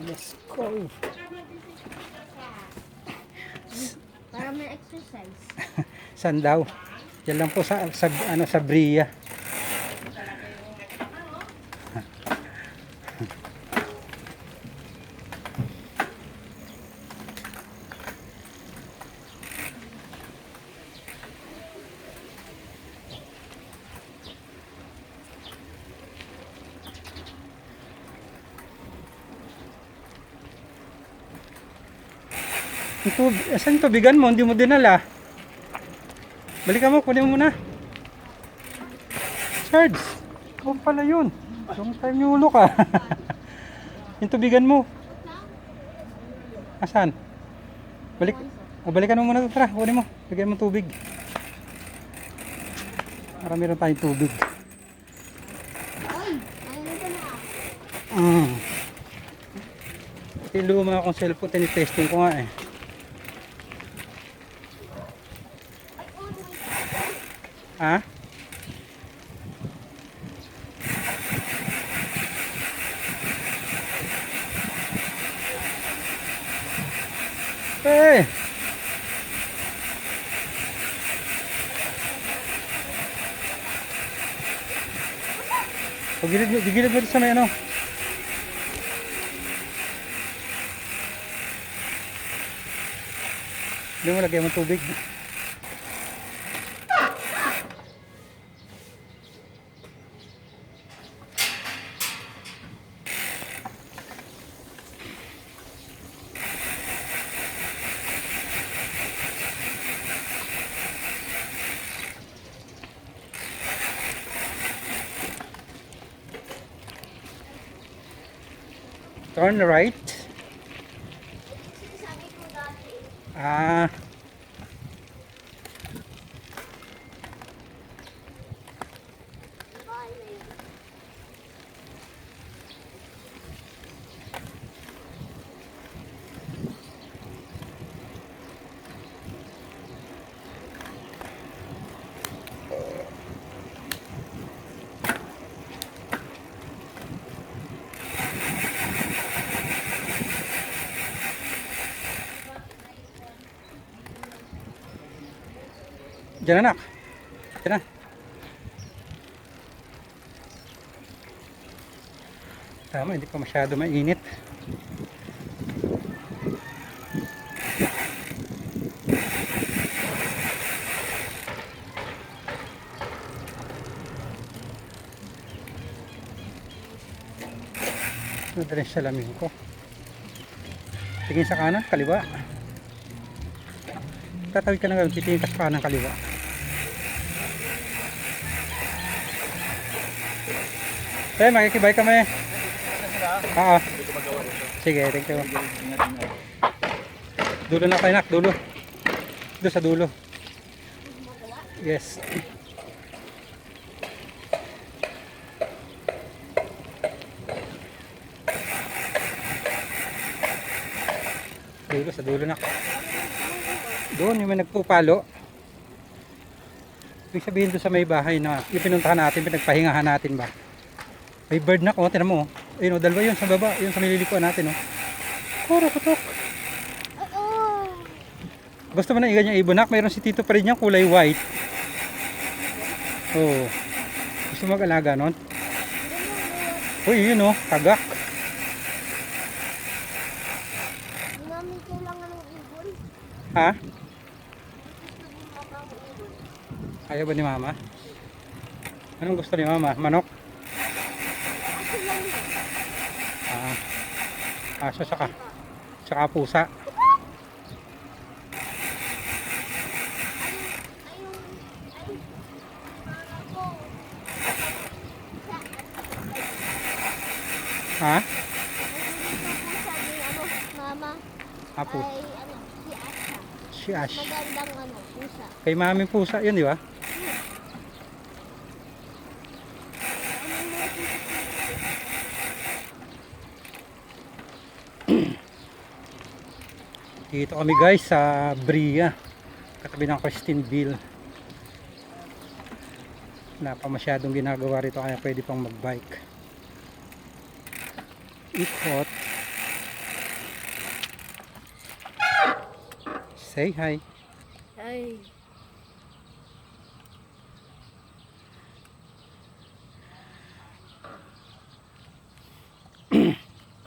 Let's go. Para may exercise. Saan daw? Yan lang po sa Bria. Saan yung tubigan mo? Hindi mo dinala. Balikan mo, kunin mo muna. Charles, ikaw pala yun. Long time yung ulo ka. Yung tubigan mo. Asan? Balikan mo muna ito. Tara, kunin mo. Bigyan mo tubig. Para meron tayong tubig. Ay, ano ba na? Ito yung luma akong cellphone. Tinitesting ko nga eh. Ha? Eh! Gigilid mo dito sa may ano. Hindi mo lagyan mo tubig. Turn right. Sabi ko dati. Ah. Diyan anak. Diyan na. Tama, hindi pa masyado mainit. Madaling salamin ko. Tingin sa kanan, kaliwa. Tatawid ka na gano'n, titingin ka sa kanan, kaliwa. Eh, makikibay kami. Oo. Sige, thank you. Dulo na kayo, nak. Dulo. Doon sa dulo. Yes. Dulo, sa dulo, nak. Doon yung may nagpupalo. Ibig sabihin doon sa may bahay na yung pinuntahan natin, pinagpahingahan natin ba. May bird na ko, tinan mo. Ayun o, dalawa yun sa baba, yun sa mililikuan natin o. Kuro, putok. Gusto mo na igan yung ibonak, mayroon si Tito pa rin yung kulay white. Oh. Gusto mo mag-alaga nun? Uy, yun o, tagak. Namin kailangan ng ibon. Ha? Ayaw ba ni mama? Anong gusto ni mama? Manok? Aso saka pusa. Ha? Mama. Apo. Ay, si Asha. Si Ash. Magandang pusa. Kay mami pusa yun, di ba? Dito kami guys sa Bria, katabi ng Christineville. Wala pa masyadong ginagawa rito kaya pwede pang magbike. Ikot. Say hi. Ay.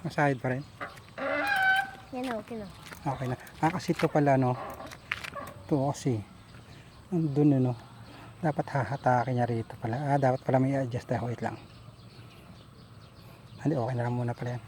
Masahid pa rin. Yan o, okay na. Okay na. Kasi ito pala, no. Ito kasi. Andun, no. Dapat hahatakin niya rito pala. Dapat pala may adjust tayo. Wait lang. Hindi, okay na lang muna pala yan.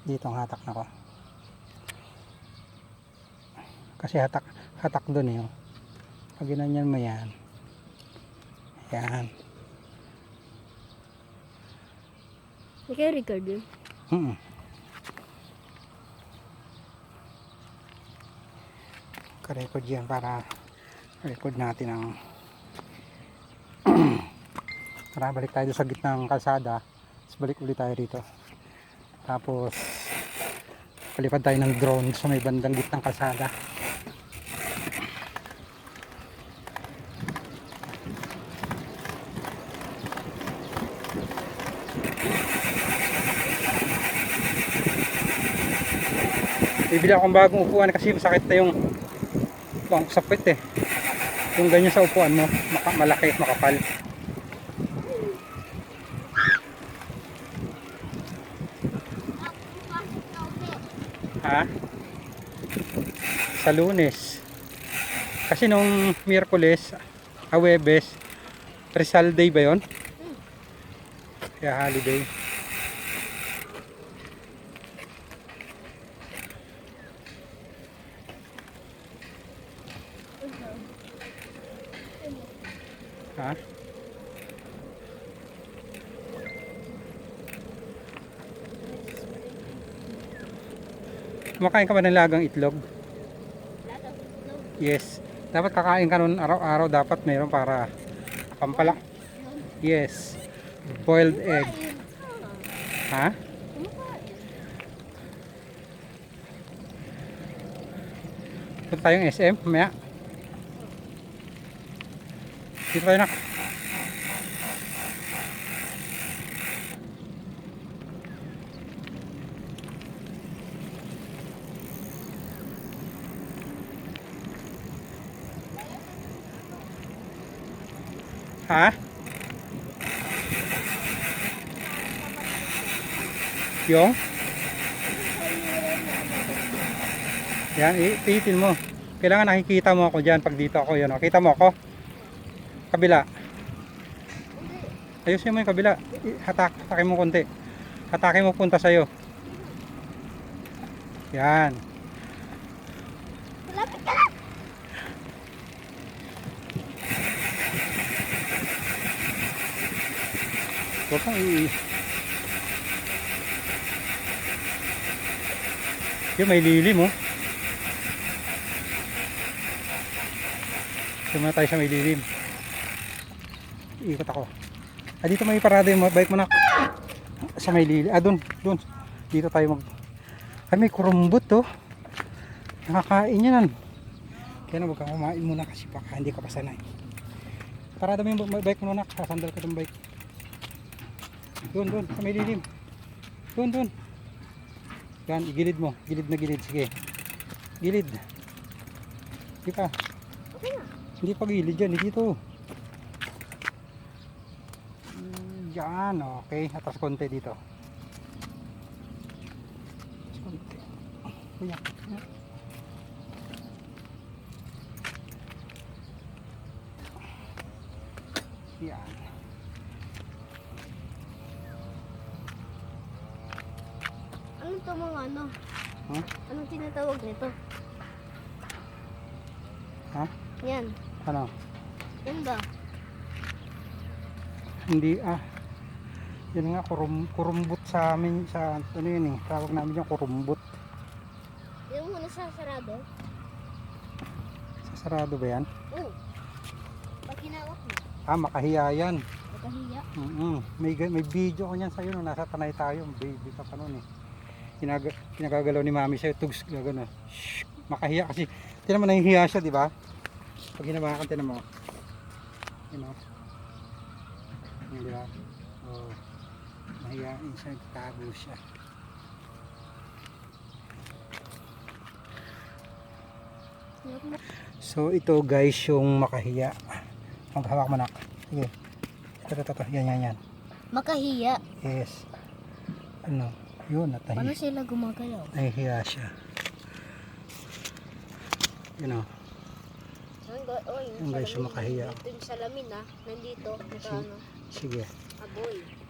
Dito ang hatak na ko. Kasi hatak dun eh. Pag ginanyan mo yan. Yan. Naka-record yun? Ka-record yan para record natin ang para balik tayo sa gitnang kalsada. Tapos balik ulit tayo rito. Tapos palipad tayo ng drone sa may bandang gitnang kalsada. Bibili akong bagong upuan kasi masakit na yung sapit eh. Yung ganyan sa upuan mo, malaki, makapal. Ha? Sa Lunes. Kasi nung Miyerkules, Huwebes, Rizal Day ba yun? Kaya holiday. Ha? Kumakain ka ba ng lagang itlog? Yes. Dapat kakain ka nun araw-araw. Dapat meron para pampalak. Yes. Boiled egg. Ha? Punta tayong SM. Maya. Dito tayo na. Ha? Yung? Yan, ipitin mo. Kailangan nakikita mo ako dyan pag dito ako. Yan, kita mo ako? Kabila. Ayusin mo yung kabila. Hatakin mo konti. Hatakin mo punta sa'yo. Yan. Lapit ka lang! Huwag kang yung may lilim oh. Sumama tayo sa may lilim. Ikot ako. Dito may parada yung bike mo na. Sa may lilim. Dun. Dito tayo may kurumbot oh. Nakakain yan. Kaya na huwag kang kumain muna kasi baka hindi ka pa sanay. Parada mo yung bike mo na. Sasandal ko itong bike. Doon, sa may lilim. Doon. Yan, igilid mo. Gilid na gilid. Sige. Gilid. Hindi pa. Okay na. Hindi pa gilid yan. Dito. Yan, okay. Atas konti dito. Atas konti. Kuya. Yan. Ano to mga ano? Huh? Anong tinatawag nito? Ha? Yan. Ano? Yan ba? Hindi yan nga kurumbot sa amin sa ano yun eh. Tawag namin yung kurumbot. Yung muna sa sarado? Sa sarado ba yan? Oo. Pag hinawak mo, Makahiya yan. makahiya. May video ko niyan sa'yo nung nasa Tanay tayo. Baby ka pa nun eh. Kinagagalaw ni mami sa'yo. Tugs gagano. Shhh, makahiya kasi. Tinan mo nahihiya siya, di ba? Pag hinawakan, tinan mo. You know? Di ba? Oh. Mahihain siya. Tago siya. So ito guys yung makahiya. Maghawak mo nak. Sige. Ito. Yan. Makahiya. Yes. Ano? Yun, Paano natahi. sila gumagalaw? Nahihiya siya. You know. Oy, Yung guys, yung makahiya. Dito yung salamin nandito. Sige. Aboy.